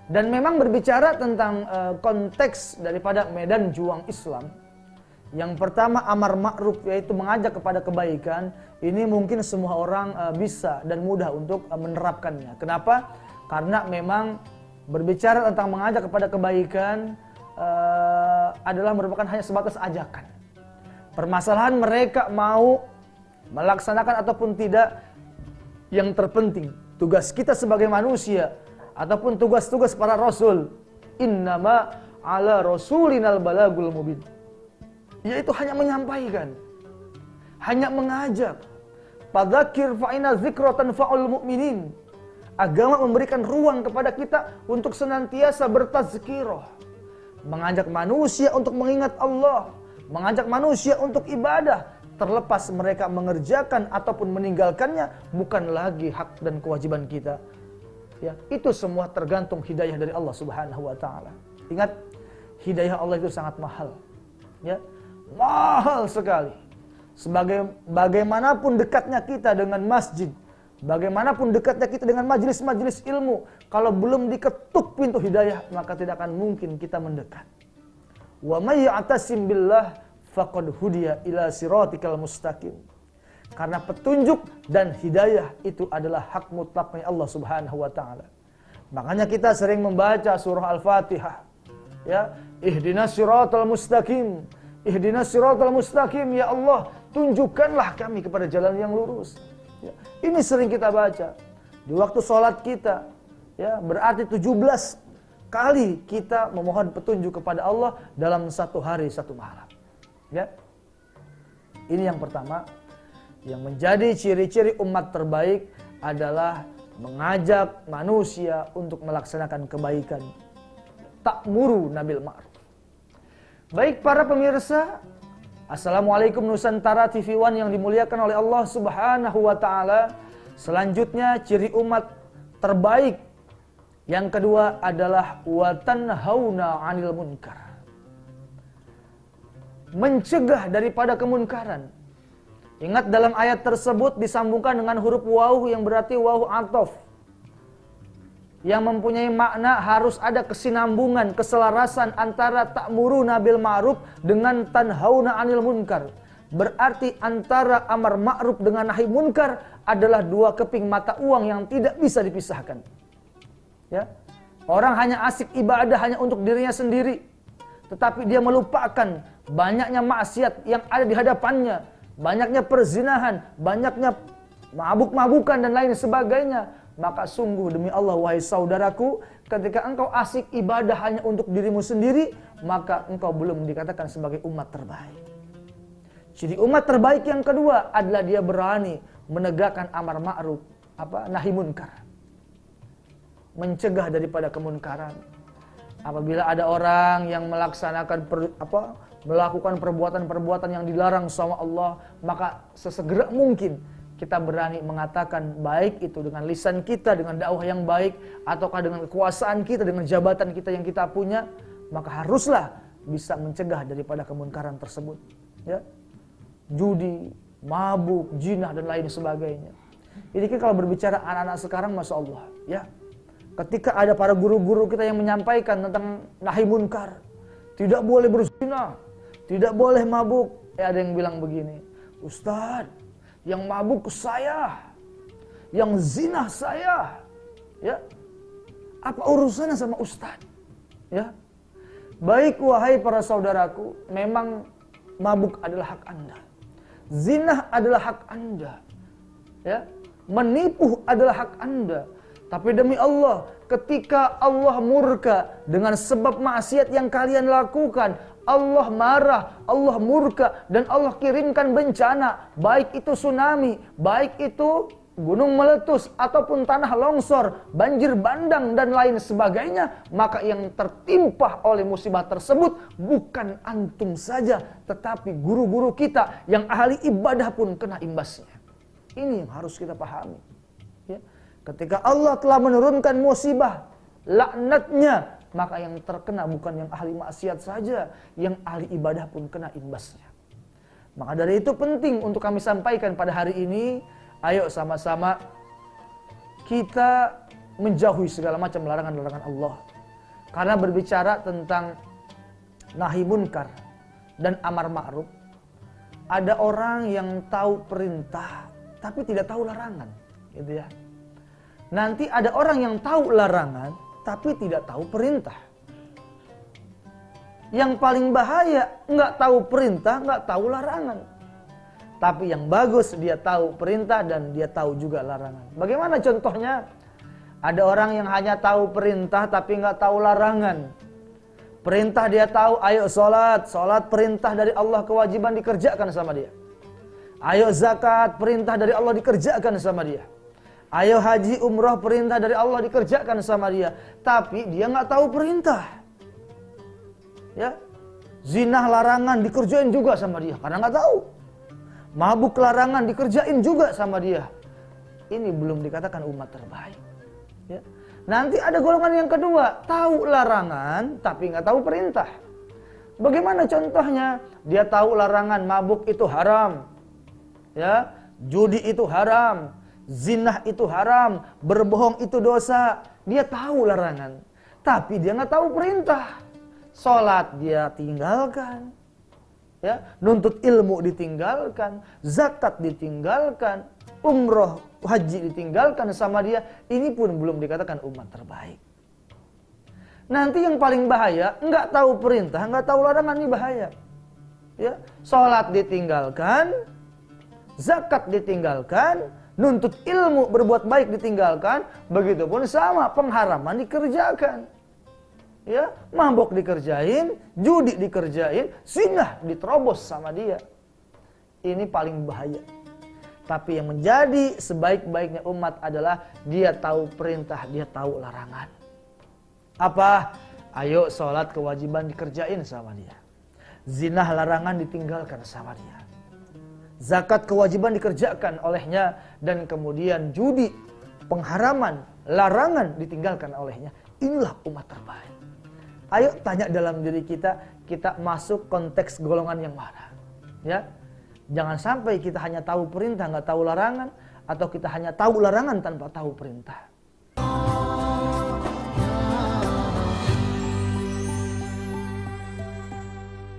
Dan memang berbicara tentang konteks daripada medan juang Islam. Yang pertama amar ma'ruf, yaitu mengajak kepada kebaikan. Ini mungkin semua orang bisa dan mudah untuk menerapkannya. Kenapa? Karena memang berbicara tentang mengajak kepada kebaikan adalah merupakan hanya sebatas ajakan. Permasalahan mereka mau melaksanakan ataupun tidak, yang terpenting tugas kita sebagai manusia ataupun tugas-tugas para rasul, innama ala rasulinal balagul mubin, yaitu hanya menyampaikan, hanya mengajak. Fadzakir fa inna dzikra tanfa'ul mu'minin. Agama memberikan ruang kepada kita untuk senantiasa bertazkirah, mengajak manusia untuk mengingat Allah, mengajak manusia untuk ibadah, terlepas mereka mengerjakan ataupun meninggalkannya bukan lagi hak dan kewajiban kita. Ya, itu semua tergantung hidayah dari Allah Subhanahu wa taala. Ingat, hidayah Allah itu sangat mahal. Ya, mahal sekali. Bagaimanapun dekatnya kita dengan masjid, bagaimanapun dekatnya kita dengan majelis-majelis ilmu, kalau belum diketuk pintu hidayah, maka tidak akan mungkin kita mendekat. Wa may ya'tasim billah faqad hudiya ila siratikal mustaqim. Karena petunjuk dan hidayah itu adalah hak mutlaknya Allah Subhanahu wa taala. Makanya kita sering membaca surah Al-Fatihah. Ya, ihdinas siratal mustaqim. Ihdinas siratal mustaqim, ya Allah, tunjukkanlah kami kepada jalan yang lurus. Ya, ini sering kita baca di waktu sholat kita. Ya, berarti 17 kali kita memohon petunjuk kepada Allah dalam satu hari satu malam. Ya. Ini yang pertama. Yang menjadi ciri-ciri umat terbaik adalah mengajak manusia untuk melaksanakan kebaikan. Ta'muru nabil ma'ruf. Baik para pemirsa, Assalamualaikum Nusantara TV One yang dimuliakan oleh Allah Subhanahu wa taala. Selanjutnya ciri umat terbaik yang kedua adalah wa tanhauna 'anil munkar. Mencegah daripada kemunkaran. Ingat, dalam ayat tersebut disambungkan dengan huruf waw yang berarti waw ataf, yang mempunyai makna harus ada kesinambungan, keselarasan antara ta'muruna bil ma'ruf dengan tanhauna 'anil munkar. Berarti antara amar ma'ruf dengan nahi munkar adalah dua keping mata uang yang tidak bisa dipisahkan. Ya. Orang hanya asik ibadah hanya untuk dirinya sendiri, tetapi dia melupakan banyaknya maksiat yang ada di hadapannya, banyaknya perzinahan, banyaknya mabuk-mabukan dan lain sebagainya. Maka sungguh demi Allah, wahai saudaraku, ketika engkau asik ibadah hanya untuk dirimu sendiri, maka engkau belum dikatakan sebagai umat terbaik. Jadi umat terbaik yang kedua adalah dia berani menegakkan amar ma'ruf, nahi munkar. Mencegah daripada kemunkaran. Apabila ada orang yang melaksanakan melakukan perbuatan-perbuatan yang dilarang sama Allah, maka sesegera mungkin kita berani mengatakan, baik itu dengan lisan kita, dengan dakwah yang baik, ataukah dengan kekuasaan kita, dengan jabatan kita yang kita punya, maka haruslah bisa mencegah daripada kemunkaran tersebut. Ya, judi, mabuk, jinah dan lain sebagainya. Ini kan kalau berbicara anak-anak sekarang, masya Allah, ya. Ketika ada para guru-guru kita yang menyampaikan tentang nahi munkar, tidak boleh berzina, tidak boleh mabuk. Ada yang bilang begini, Ustadz, yang mabuk saya, yang zina saya. Ya, apa urusannya sama Ustadz? Ya, baik wahai para saudaraku, memang mabuk adalah hak Anda, zina adalah hak Anda, ya, menipu adalah hak Anda. Tapi demi Allah, ketika Allah murka dengan sebab maksiat yang kalian lakukan, Allah marah, Allah murka, dan Allah kirimkan bencana, baik itu tsunami, baik itu gunung meletus, ataupun tanah longsor, banjir bandang, dan lain sebagainya, maka yang tertimpa oleh musibah tersebut bukan antum saja, tetapi guru-guru kita yang ahli ibadah pun kena imbasnya. Ini yang harus kita pahami. Ya. Ketika Allah telah menurunkan musibah, laknatnya, maka yang terkena bukan yang ahli maksiat saja, yang ahli ibadah pun kena imbasnya. Maka dari itu penting untuk kami sampaikan pada hari ini, ayo sama-sama kita menjauhi segala macam larangan-larangan Allah. Karena berbicara tentang nahi munkar dan amar ma'ruf, ada orang yang tahu perintah tapi tidak tahu larangan, gitu ya. Nanti ada orang yang tahu larangan tapi tidak tahu perintah. Yang paling bahaya nggak tahu perintah, nggak tahu larangan. Tapi yang bagus dia tahu perintah dan dia tahu juga larangan. Bagaimana contohnya? Ada orang yang hanya tahu perintah tapi nggak tahu larangan. Perintah dia tahu, ayo sholat, sholat perintah dari Allah, kewajiban dikerjakan sama dia. Ayo zakat, perintah dari Allah dikerjakan sama dia. Ayo haji, umrah, perintah dari Allah dikerjakan sama dia. Tapi dia nggak tahu perintah. Ya, zina larangan dikerjain juga sama dia karena nggak tahu. Mabuk larangan dikerjain juga sama dia. Ini belum dikatakan umat terbaik. Ya. Nanti ada golongan yang kedua, tahu larangan tapi nggak tahu perintah. Bagaimana contohnya? Dia tahu larangan mabuk itu haram, ya, judi itu haram, zina itu haram, berbohong itu dosa. Dia tahu larangan, tapi dia nggak tahu perintah. Sholat dia tinggalkan, ya, nuntut ilmu ditinggalkan, zakat ditinggalkan, umroh, haji ditinggalkan sama dia. Ini pun belum dikatakan umat terbaik. Nanti yang paling bahaya, nggak tahu perintah, nggak tahu larangan, ini bahaya. Ya, sholat ditinggalkan, zakat ditinggalkan, nuntut ilmu berbuat baik ditinggalkan, begitupun sama pengharaman dikerjakan. Ya, mabok dikerjain, judi dikerjain, zina diterobos sama dia. Ini paling bahaya. Tapi yang menjadi sebaik-baiknya umat adalah dia tahu perintah, dia tahu larangan. Apa? Ayo sholat kewajiban dikerjain sama dia. Zina larangan ditinggalkan sama dia. Zakat kewajiban dikerjakan olehnya, dan kemudian judi, pengharaman, larangan ditinggalkan olehnya. Inilah umat terbaik. Ayo tanya dalam diri kita, kita masuk konteks golongan yang mana? Ya, jangan sampai kita hanya tahu perintah, nggak tahu larangan, atau kita hanya tahu larangan tanpa tahu perintah.